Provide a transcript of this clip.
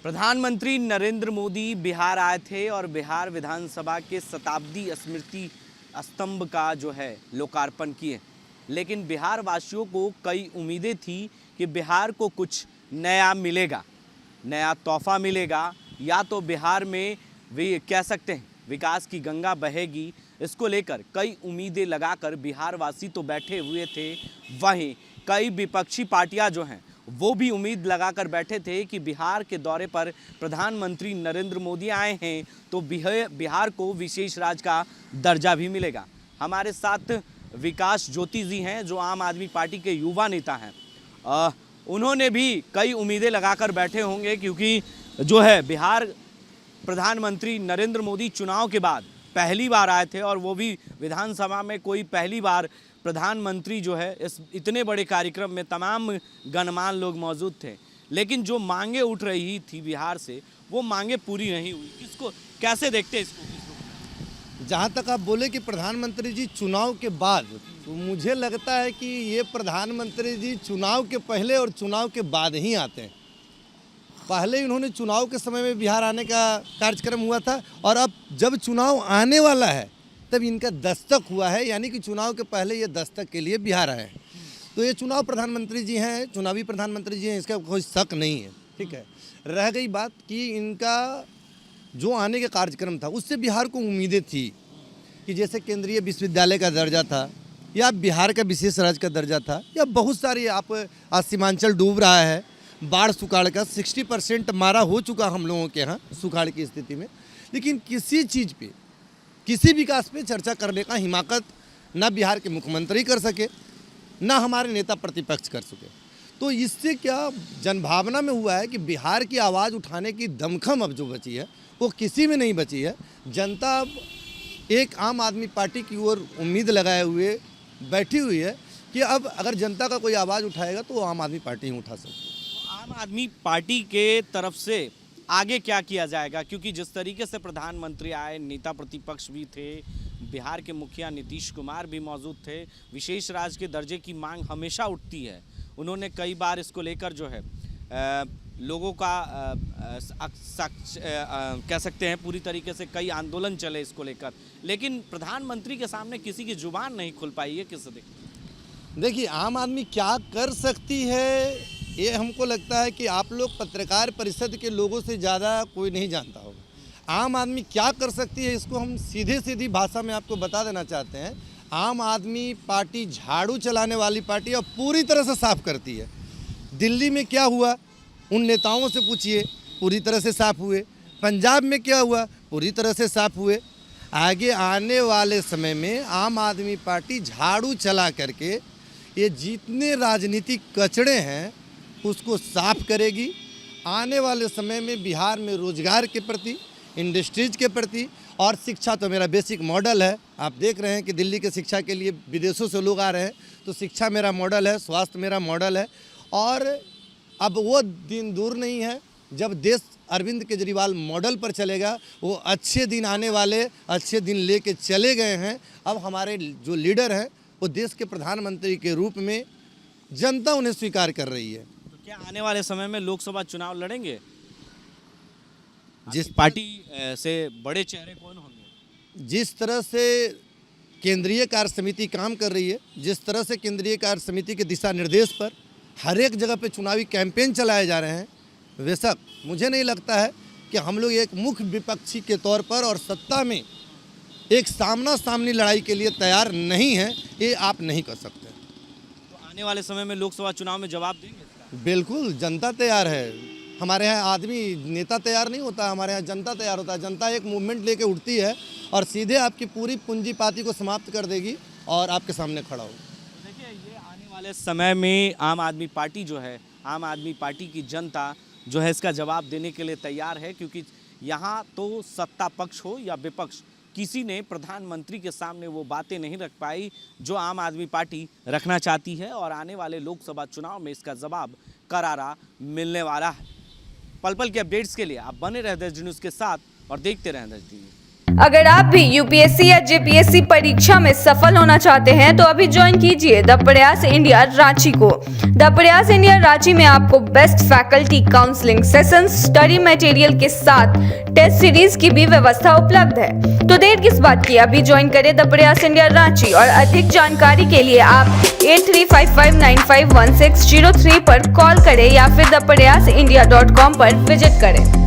प्रधानमंत्री नरेंद्र मोदी बिहार आए थे और बिहार विधानसभा के शताब्दी स्मृति स्तंभ का जो है लोकार्पण किए। लेकिन बिहार वासियों को कई उम्मीदें थी कि बिहार को कुछ नया मिलेगा, नया तोहफा मिलेगा, या तो बिहार में वे कह सकते हैं विकास की गंगा बहेगी। इसको लेकर कई उम्मीदें लगाकर बिहार वासी तो बैठे हुए थे, वहीं कई विपक्षी पार्टियां जो हैं वो भी उम्मीद लगाकर बैठे थे कि बिहार के दौरे पर प्रधानमंत्री नरेंद्र मोदी आए हैं तो बिहार को विशेष राज्य का दर्जा भी मिलेगा। हमारे साथ विकास ज्योति जी हैं जो आम आदमी पार्टी के युवा नेता हैं। उन्होंने भी कई उम्मीदें लगाकर बैठे होंगे, क्योंकि जो है बिहार प्रधानमंत्री नरेंद्र मोदी चुनाव के बाद पहली बार आए थे और वो भी विधानसभा में कोई पहली बार प्रधानमंत्री जो है इस इतने बड़े कार्यक्रम में तमाम गणमान्य लोग मौजूद थे। लेकिन जो मांगे उठ रही थी बिहार से वो मांगे पूरी नहीं हुई। किसको कैसे देखते हैं इसको? जहाँ तक आप बोले कि प्रधानमंत्री जी चुनाव के बाद, तो मुझे लगता है कि ये प्रधानमंत्री जी चुनाव के पहले और चुनाव के बाद ही आते हैं। पहले इन्होंने चुनाव के समय में बिहार आने का कार्यक्रम हुआ था और अब जब चुनाव आने वाला है तब इनका दस्तक हुआ है, यानी कि चुनाव के पहले ये दस्तक के लिए बिहार आए हैं। तो ये चुनाव प्रधानमंत्री जी हैं, चुनावी प्रधानमंत्री जी हैं, इसका कोई शक नहीं है। ठीक है, रह गई बात कि इनका जो आने का कार्यक्रम था उससे बिहार को उम्मीदें थी कि जैसे केंद्रीय विश्वविद्यालय का दर्जा था या बिहार का विशेष राज्य का दर्जा था, या बहुत सारी आज सीमांचल डूब रहा है, बाढ़ सुखाड़ का 60% मारा हो चुका हम लोगों के यहाँ सुखाड़ की स्थिति में। लेकिन किसी चीज़ पे, किसी विकास पे चर्चा करने का हिमाकत ना बिहार के मुख्यमंत्री कर सके, ना हमारे नेता प्रतिपक्ष कर सके। तो इससे क्या जनभावना में हुआ है कि बिहार की आवाज़ उठाने की दमखम अब जो बची है वो किसी में नहीं बची है। जनता अब एक आम आदमी पार्टी की ओर उम्मीद लगाए हुए बैठी हुई है कि अब अगर जनता का कोई आवाज़ उठाएगा तो वो आम आदमी पार्टी ही उठा सकती है। आम आदमी पार्टी के तरफ से आगे क्या किया जाएगा? क्योंकि जिस तरीके से प्रधानमंत्री आए, नेता प्रतिपक्ष भी थे, बिहार के मुखिया नीतीश कुमार भी मौजूद थे, विशेष राज्य के दर्जे की मांग हमेशा उठती है। उन्होंने कई बार इसको लेकर जो है लोगों का कह सकते हैं पूरी तरीके से कई आंदोलन चले इसको लेकर, लेकिन प्रधानमंत्री के सामने किसी की जुबान नहीं खुल पाई है। किससे देखिए, आम आदमी क्या कर सकती है ये हमको लगता है कि आप लोग पत्रकार परिषद के लोगों से ज़्यादा कोई नहीं जानता होगा। आम आदमी क्या कर सकती है इसको हम सीधी भाषा में आपको बता देना चाहते हैं। आम आदमी पार्टी झाड़ू चलाने वाली पार्टी और पूरी तरह से साफ करती है। दिल्ली में क्या हुआ उन नेताओं से पूछिए, पूरी तरह से साफ हुए। पंजाब में क्या हुआ, पूरी तरह से साफ हुए। आगे आने वाले समय में आम आदमी पार्टी झाड़ू चला करके ये जितने राजनीतिक कचड़े हैं उसको साफ करेगी। आने वाले समय में बिहार में रोजगार के प्रति, इंडस्ट्रीज के प्रति, और शिक्षा तो मेरा बेसिक मॉडल है। आप देख रहे हैं कि दिल्ली के शिक्षा के लिए विदेशों से लोग आ रहे हैं, तो शिक्षा मेरा मॉडल है, स्वास्थ्य मेरा मॉडल है। और अब वो दिन दूर नहीं है जब देश अरविंद केजरीवाल मॉडल पर चलेगा। वो अच्छे दिन आने वाले, अच्छे दिन लेके चले गए हैं। अब हमारे जो लीडर हैं वो देश के प्रधानमंत्री के रूप में जनता उन्हें स्वीकार कर रही है। क्या आने वाले समय में लोकसभा चुनाव लड़ेंगे? जिस पार्टी से बड़े चेहरे कौन होंगे? जिस तरह से केंद्रीय कार्य समिति काम कर रही है, जिस तरह से केंद्रीय कार्य समिति के दिशा निर्देश पर हर एक जगह पे चुनावी कैंपेन चलाए जा रहे हैं, बेशक मुझे नहीं लगता है कि हम लोग एक मुख्य विपक्षी के तौर पर और सत्ता में एक सामना सामनी लड़ाई के लिए तैयार नहीं है। ये आप नहीं कर सकते। तो आने वाले समय में लोकसभा चुनाव में जवाब देंगे? बिल्कुल, जनता तैयार है। हमारे यहाँ आदमी नेता तैयार नहीं होता, हमारे यहाँ जनता तैयार होता है। जनता एक मूवमेंट लेके उठती है और सीधे आपकी पूरी पूंजीपाती को समाप्त कर देगी और आपके सामने खड़ा होगा। देखिए, ये आने वाले समय में आम आदमी पार्टी जो है, आम आदमी पार्टी की जनता जो है इसका जवाब देने के लिए तैयार है, क्योंकि यहाँ तो सत्ता पक्ष हो या विपक्ष, किसी ने प्रधानमंत्री के सामने वो बातें नहीं रख पाई जो आम आदमी पार्टी रखना चाहती है। और आने वाले लोकसभा चुनाव में इसका जवाब करारा मिलने वाला है। पल पल के अपडेट्स के लिए आप बने रहें देश न्यूज़ के साथ और देखते रहें देश न्यूज़। अगर आप भी यूपीएससी या जेपीएससी परीक्षा में सफल होना चाहते हैं तो अभी ज्वाइन कीजिए द प्रयास इंडिया रांची को। द प्रयास इंडिया रांची में आपको best faculty, counselling sessions, study material के साथ टेस्ट सीरीज की भी व्यवस्था उपलब्ध है। तो देर किस बात की, अभी ज्वाइन करें द प्रयास इंडिया रांची। और अधिक जानकारी के लिए आप 8355951603 पर कॉल करें या फिर thepryasindia.com पर विजिट करें।